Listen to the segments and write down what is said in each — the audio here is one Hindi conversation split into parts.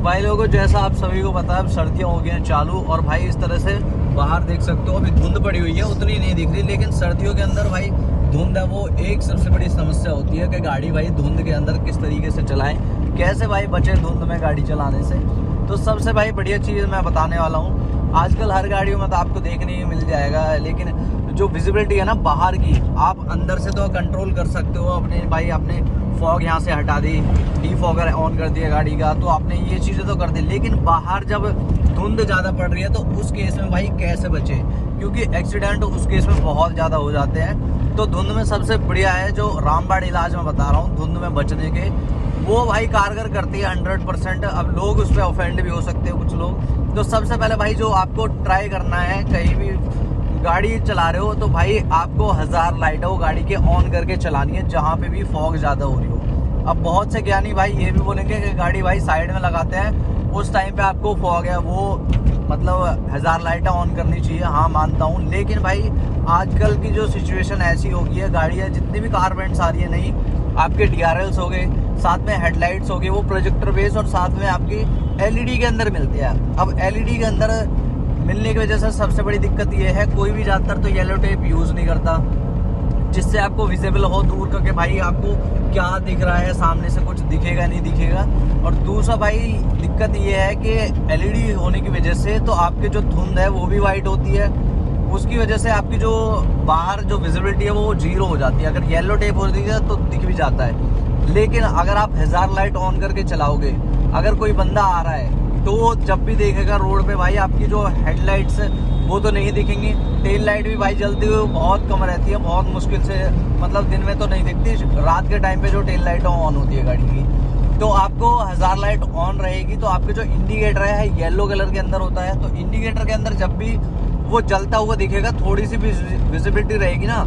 भाई लोगों, जैसा आप सभी को पता है अब सर्दियाँ हो गई हैं चालू, और भाई इस तरह से बाहर देख सकते हो अभी धुंध पड़ी हुई है, उतनी नहीं दिख रही, लेकिन सर्दियों के अंदर भाई धुंध है वो एक सबसे बड़ी समस्या होती है कि गाड़ी भाई धुंध के अंदर किस तरीके से चलाएं, कैसे भाई बचे धुंध में गाड़ी चलाने से। तो सबसे भाई बढ़िया चीज़ मैं बताने वाला हूँ। आजकल हर गाड़ियों में तो आपको देखने मिल जाएगा, लेकिन जो विजिबिलिटी है ना बाहर की, आप अंदर से तो कंट्रोल कर सकते हो अपने फॉग यहाँ से हटा दी, डीफॉगर ऑन कर दिया गाड़ी का, तो आपने ये चीज़ें तो कर दी, लेकिन बाहर जब धुंध ज़्यादा पड़ रही है तो उस केस में भाई कैसे बचे, क्योंकि एक्सीडेंट उस केस में बहुत ज़्यादा हो जाते हैं। तो धुंध में सबसे बढ़िया है जो रामबाण इलाज मैं बता रहा हूँ धुंध में बचने के, वो भाई कारगर करती है 100%। अब लोग उस पर ऑफेंड भी हो सकते हैं कुछ लोग। तो सबसे पहले भाई जो आपको ट्राई करना है, कहीं भी गाड़ी चला रहे हो तो भाई आपको 1000 लाइटों गाड़ी के ऑन करके चलानी है जहाँ पे भी फॉग ज़्यादा हो रही हो। अब बहुत से ज्ञानी भाई ये भी बोलेंगे कि गाड़ी भाई साइड में लगाते हैं, उस टाइम पे आपको फॉग है वो मतलब 1000 लाइटें ऑन करनी चाहिए। हाँ मानता हूँ, लेकिन भाई आजकल की जो सिचुएशन ऐसी हो गई है, गाड़ियाँ जितनी भी कारबेंट्स आ रही है नहीं, आपके DRLs हो गए, साथ में हेडलाइट्स हो गए वो प्रोजेक्टर बेस, और साथ में आपकी LED के अंदर मिलती है। अब LED के अंदर मिलने की वजह से सबसे बड़ी दिक्कत ये है, कोई भी ज़्यादातर तो येलो टेप यूज़ नहीं करता जिससे आपको विजिबल हो दूर का कि भाई आपको क्या दिख रहा है, सामने से कुछ दिखेगा नहीं दिखेगा। और दूसरा भाई दिक्कत ये है कि LED होने की वजह से तो आपके जो धुंध है वो भी वाइट होती है, उसकी वजह से आपकी जो बाहर जो विजिबिलिटी है वो 0 हो जाती है। अगर येलो टेप होती है तो दिख भी जाता है, लेकिन अगर आप 1000 लाइट ऑन करके चलाओगे, अगर कोई बंदा आ रहा है तो जब भी देखेगा रोड पे भाई आपकी जो हेडलाइट्स वो तो नहीं दिखेंगी, टेल लाइट भी भाई जलती हुई बहुत कम रहती है, बहुत मुश्किल से, मतलब दिन में तो नहीं दिखती, रात के टाइम पे जो टेल लाइट ऑन होती है गाड़ी की। तो आपको 1000 लाइट ऑन रहेगी तो आपके जो इंडिकेटर है येलो कलर के अंदर होता है, तो इंडिकेटर के अंदर जब भी वो जलता हुआ दिखेगा, थोड़ी सी भी विजिबिलिटी रहेगी ना,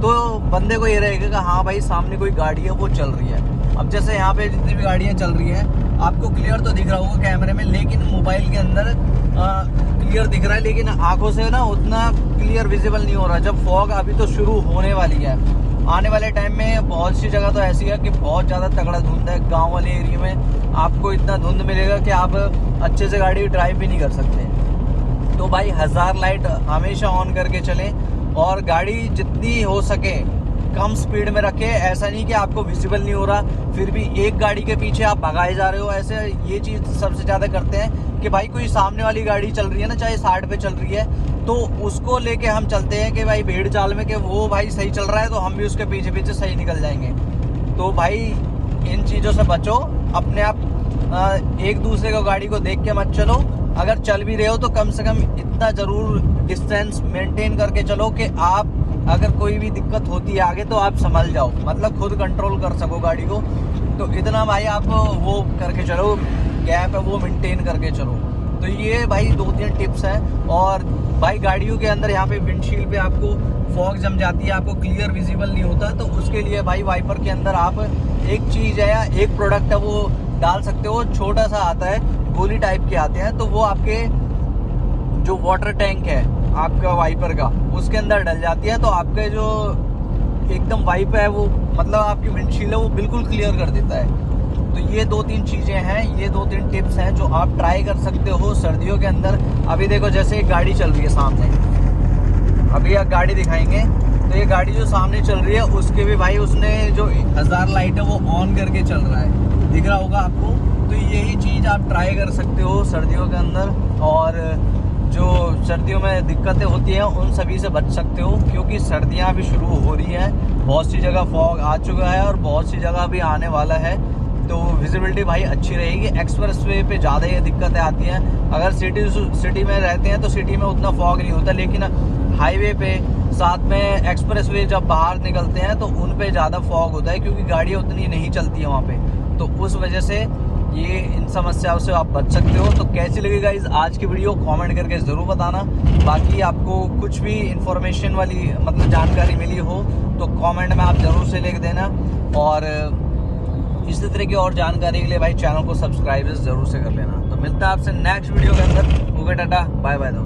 तो बंदे को ये रहेगा कि हाँ भाई सामने कोई गाड़ी है वो चल रही है। अब जैसे यहाँ पे जितनी भी गाड़ियाँ चल रही है आपको क्लियर तो दिख रहा होगा कैमरे में, लेकिन मोबाइल के अंदर क्लियर दिख रहा है, लेकिन आंखों से ना उतना क्लियर विजिबल नहीं हो रहा। जब फॉग अभी तो शुरू होने वाली है, आने वाले टाइम में बहुत सी जगह तो ऐसी है कि बहुत ज़्यादा तगड़ा धुंध है, गांव वाले एरिया में आपको इतना धुंध मिलेगा कि आप अच्छे से गाड़ी ड्राइव भी नहीं कर सकते। तो भाई 1000 लाइट हमेशा ऑन करके चलें, और गाड़ी जितनी हो सके कम स्पीड में रखें। ऐसा नहीं कि आपको विजिबल नहीं हो रहा फिर भी एक गाड़ी के पीछे आप भगाए जा रहे हो, ऐसे ये चीज़ सबसे ज़्यादा करते हैं कि भाई कोई सामने वाली गाड़ी चल रही है ना, चाहे 60 पे चल रही है, तो उसको लेके हम चलते हैं कि भाई भीड़ चाल में कि वो भाई सही चल रहा है तो हम भी उसके पीछे पीछे सही निकल जाएंगे। तो भाई इन चीज़ों से बचो, अपने आप एक दूसरे को गाड़ी को देख के मत चलो। अगर चल भी रहे हो तो कम से कम इतना ज़रूर डिस्टेंस मेंटेन करके चलो कि आप अगर कोई भी दिक्कत होती है आगे तो आप संभल जाओ, मतलब खुद कंट्रोल कर सको गाड़ी को। तो इतना भाई आप वो करके चलो, गैप है वो मेंटेन करके चलो। तो ये भाई 2-3 टिप्स हैं। और भाई गाड़ियों के अंदर यहाँ पे विंडशील्ड पे आपको फॉग जम जाती है, आपको क्लियर विजिबल नहीं होता, तो उसके लिए भाई वाइपर के अंदर आप एक चीज़ है या एक प्रोडक्ट है वो डाल सकते हो, छोटा सा आता है, गोली टाइप के आते हैं, तो वो आपके जो वाटर टैंक है आपका वाइपर का उसके अंदर डल जाती है, तो आपके जो एकदम वाइपर है वो मतलब आपकी विंडशील्ड है वो बिल्कुल क्लियर कर देता है। तो ये 2-3 चीज़ें हैं, ये 2-3 टिप्स हैं जो आप ट्राई कर सकते हो सर्दियों के अंदर। अभी देखो जैसे एक गाड़ी चल रही है सामने, अभी एक गाड़ी दिखाएंगे, तो ये गाड़ी जो सामने चल रही है उसके भी भाई उसने जो 1000 लाइट है वो ऑन करके चल रहा है, दिख रहा होगा आपको। तो यही चीज़ आप ट्राई कर सकते हो सर्दियों के अंदर, और जो सर्दियों में दिक्कतें होती हैं उन सभी से बच सकते हो, क्योंकि सर्दियां भी शुरू हो रही हैं, बहुत सी जगह फॉग आ चुका है और बहुत सी जगह भी आने वाला है। तो विजिबिलिटी भाई अच्छी रहेगी। एक्सप्रेस वे पे ज़्यादा ये दिक्कतें आती हैं। अगर सिटी में रहते हैं तो सिटी में उतना फॉग नहीं होता, लेकिन हाईवे पे साथ में एक्सप्रेस वे जब बाहर निकलते हैं तो उन पे ज़्यादा फॉग होता है, क्योंकि गाड़ियाँ उतनी नहीं चलती हैं वहाँ पे। तो उस वजह से ये इन समस्याओं से आप बच सकते हो। तो कैसी लगी गाइस आज की वीडियो, कमेंट करके ज़रूर बताना। बाकी आपको कुछ भी इंफॉर्मेशन वाली मतलब जानकारी मिली हो तो कमेंट में आप ज़रूर से लिख देना, और इसी तरह की और जानकारी के लिए भाई चैनल को सब्सक्राइब ज़रूर से कर लेना। तो मिलता है आपसे नेक्स्ट वीडियो के अंदर। Okay tata bye bye.